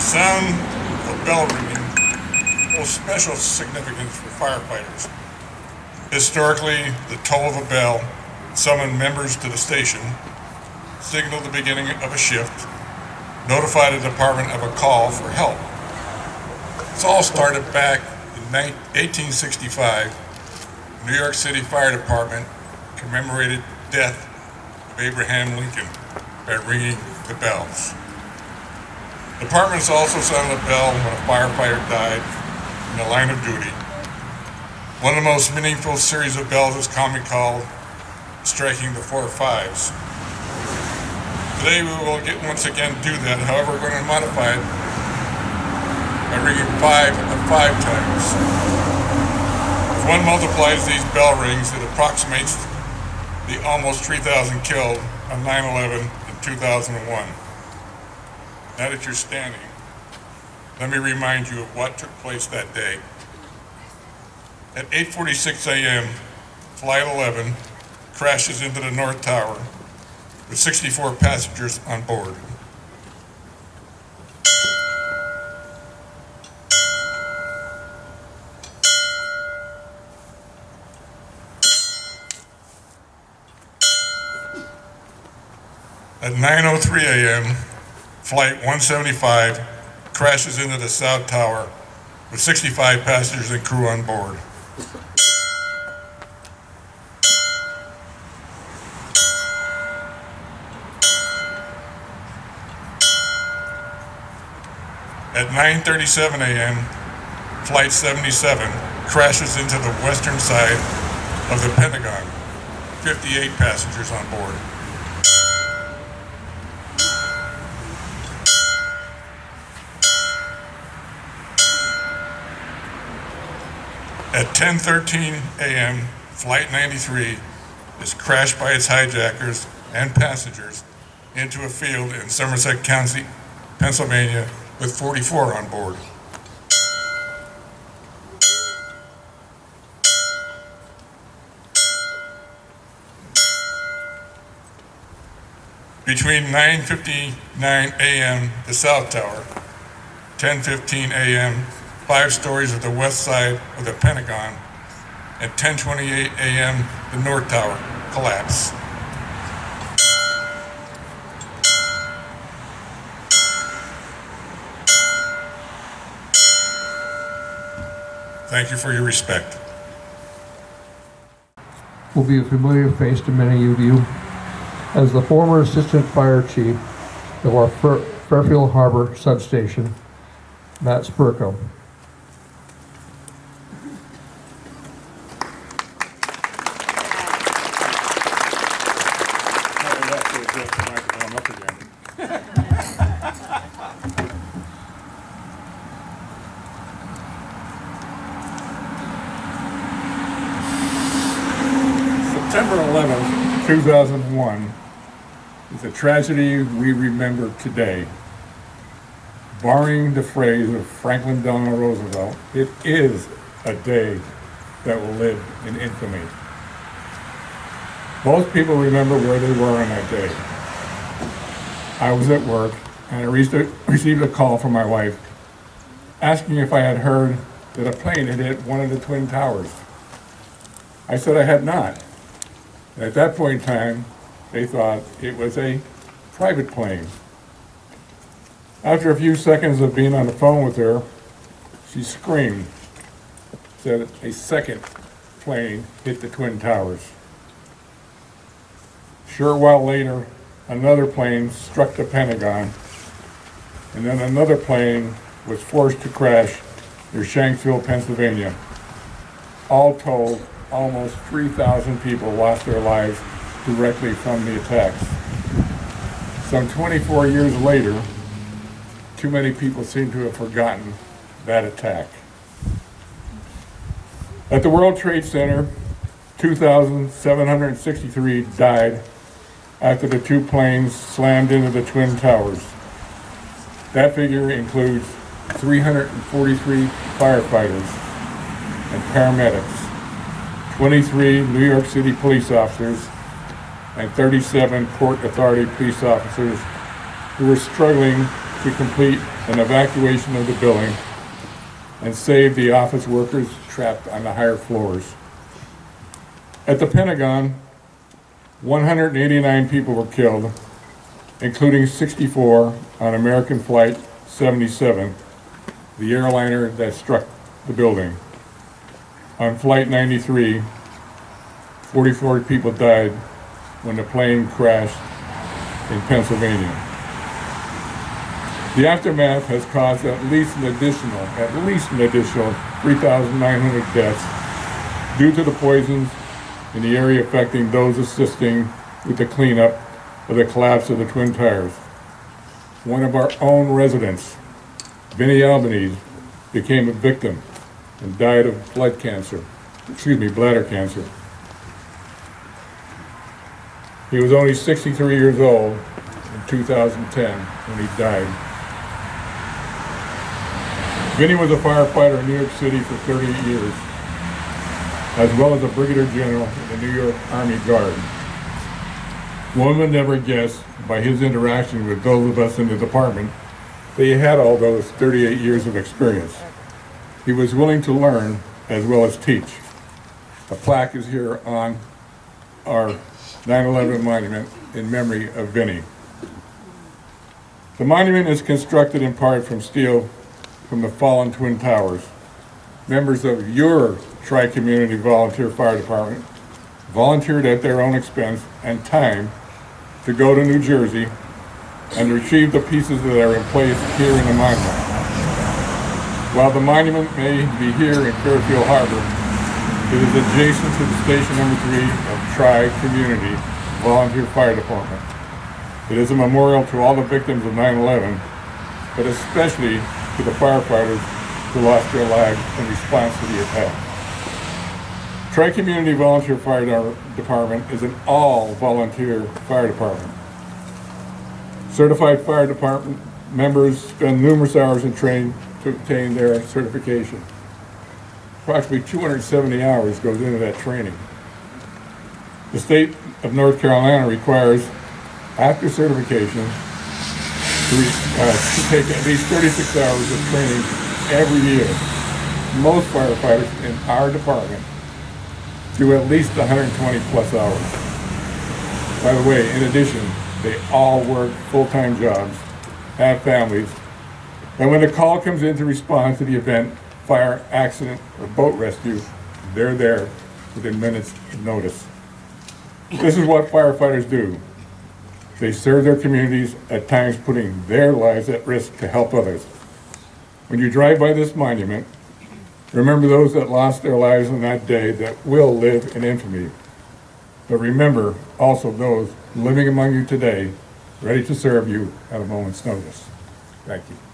sound of bell ringing holds special significance for firefighters. Historically, the toll of a bell summoned members to the station, signaled the beginning of a shift, notified a department of a call for help. This all started back in 1865. New York City Fire Department commemorated the death of Abraham Lincoln by ringing the bells. Departments also sounded a bell when a firefighter died in the line of duty. One of the most meaningful series of bells is commonly called striking the 4 5s. Today we will once again do that, however we're going to modify it by ringing 5 times. If one multiplies these bell rings, it approximates the almost 3,000 killed on 9/11 in 2001. Now that you're standing, let me remind you of what took place that day. At 8:46 a.m., Flight 11 crashes into the North Tower with 64 passengers on board. At 9:03 a.m., Flight 175 crashes into the South Tower with 65 passengers and crew on board. At 9:37 a.m., Flight 77 crashes into the western side of the Pentagon, 58 passengers on board. At 10:13 a.m., Flight 93 is crashed by its hijackers and passengers into a field in Somerset County, Pennsylvania, with 44 on board. Between 9:59 a.m., the South Tower, 10:15 a.m., 5 stories of the west side of the Pentagon, and 10:28 a.m., the North Tower collapse. Thank you for your respect. Will be a familiar face to many of you as the former Assistant Fire Chief of our Fairfield Harbour substation, Matt Spirko. September 11th, 2001 is a tragedy we remember today. Borrowing the phrase of Franklin Delano Roosevelt, it is a day that will live in infamy. Most people remember where they were on that day. I was at work and I received a call from my wife asking if I had heard that a plane had hit one of the Twin Towers. I said I had not. At that point in time, they thought it was a private plane. After a few seconds of being on the phone with her, she screamed, said a second plane hit the Twin Towers. A short while later, another plane struck the Pentagon, and then another plane was forced to crash near Shanksville, Pennsylvania. All told, almost 3,000 people lost their lives directly from the attacks. Some 24 years later, too many people seem to have forgotten that attack. At the World Trade Center, 2,763 died after the 2 planes slammed into the Twin Towers. That figure includes 343 firefighters and paramedics, 23 New York City police officers, and 37 Port Authority police officers who were struggling to complete an evacuation of the building and save the office workers trapped on the higher floors. At the Pentagon, 189 people were killed, including 64 on American Flight 77, the airliner that struck the building. On Flight 93, 44 people died when the plane crashed in Pennsylvania. The aftermath has caused at least an additional 3,900 deaths due to the poisons in the area, affecting those assisting with the cleanup of the collapse of the Twin Towers. One of our own residents, Vinnie Albanese, became a victim and died of bladder cancer. He was only 63 years old in 2010 when he died. Vinnie was a firefighter in New York City for 38 years, as well as a brigadier general in the New York Army Guard. One would never guess by his interaction with those of us in the department that he had all those 38 years of experience. He was willing to learn as well as teach. A plaque is here on our 9/11 monument in memory of Vinnie. The monument is constructed in part from steel from the fallen Twin Towers. Members of your Tri-Community Volunteer Fire Department volunteered at their own expense and time to go to New Jersey and retrieve the pieces that are in place here in the monument. While the monument may be here in Fairfield Harbour, it is adjacent to the Station Number 3 of Tri-Community Volunteer Fire Department. It is a memorial to all the victims of 9/11, but especially to the firefighters who lost their lives in response to the attack. Tri-Community Volunteer Fire Department is an all-volunteer fire department. Certified fire department members spend numerous hours in training to obtain their certification. Approximately 270 hours goes into that training. The state of North Carolina requires, after certification, to take at least 36 hours of training every year. Most firefighters in our department do at least 120 plus hours. By the way, in addition, they all work full-time jobs, have families, and when the call comes in to respond to the event, fire, accident, or boat rescue, they're there within minutes of notice. This is what firefighters do. They serve their communities, at times putting their lives at risk to help others. When you drive by this monument, remember those that lost their lives on that day that will live in infamy. But remember also those living among you today, ready to serve you at a moment's notice. Thank you.